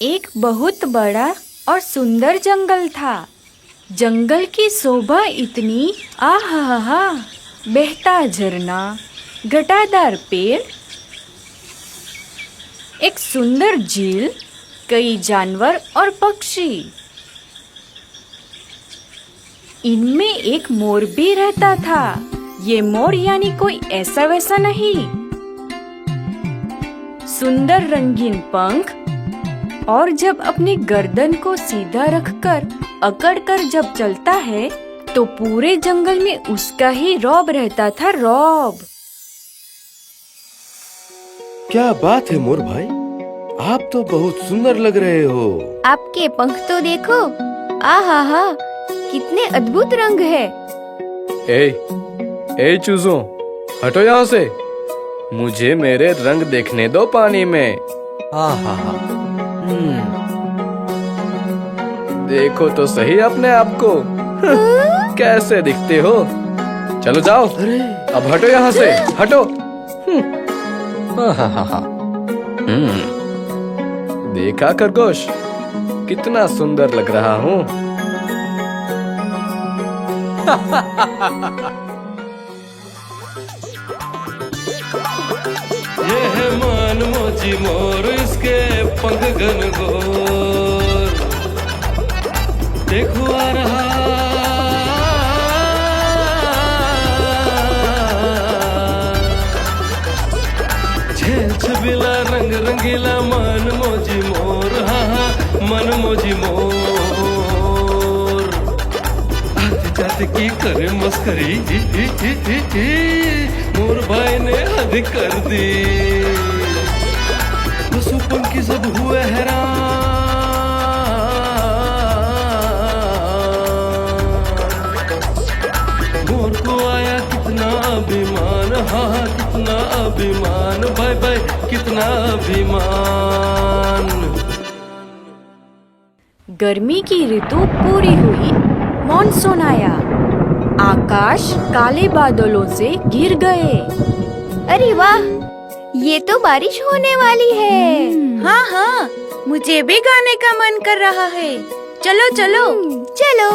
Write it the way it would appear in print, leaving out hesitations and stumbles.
एक बहुत बड़ा और सुंदर जंगल था। जंगल की शोभा इतनी, आहा, बहता झरना, घटादार पेड़, एक सुंदर झील, कई जानवर और पक्षी। इनमें एक मोर भी रहता था। ये मोर यानी कोई ऐसा वैसा नहीं, सुंदर रंगीन पंख, और जब अपनी गर्दन को सीधा रखकर अकड़कर जब चलता है तो पूरे जंगल में उसका ही रौब रहता था, रौब। क्या बात है मोर भाई, आप तो बहुत सुंदर लग रहे हो। आपके पंख तो देखो, आहा, कितने अद्भुत रंग है। ए चूजों, हटो यहाँ से। मुझे मेरे रंग देखने दो पानी में। आहा, देखो तो सही अपने आप को। कैसे दिखते हो। चलो जाओ, अब हटो यहाँ से, हटो। देखा खरगोश, कितना सुंदर लग रहा हूँ। ये है मान मोजी मोर, इसके पंख घनघोर। देखो आ रहा छेल छबीला रंग रंगीला, मन मोजी मोर, हाँ, मन मोजी मोर। आते जाते की करे मस्करी, मोर भाई ने हद कर दी। पशुपन की सब हुए हैरान, मोर को आया कितना अभिमान, हाँ, कितना अभिमान, भाई भाई कितना अभिमान। गर्मी की ऋतु पूरी हुई, मॉनसून आया। आकाश काले बादलों से घिर गए। अरे वाह, ये तो बारिश होने वाली है। हाँ, मुझे भी गाने का मन कर रहा है। चलो चलो चलो।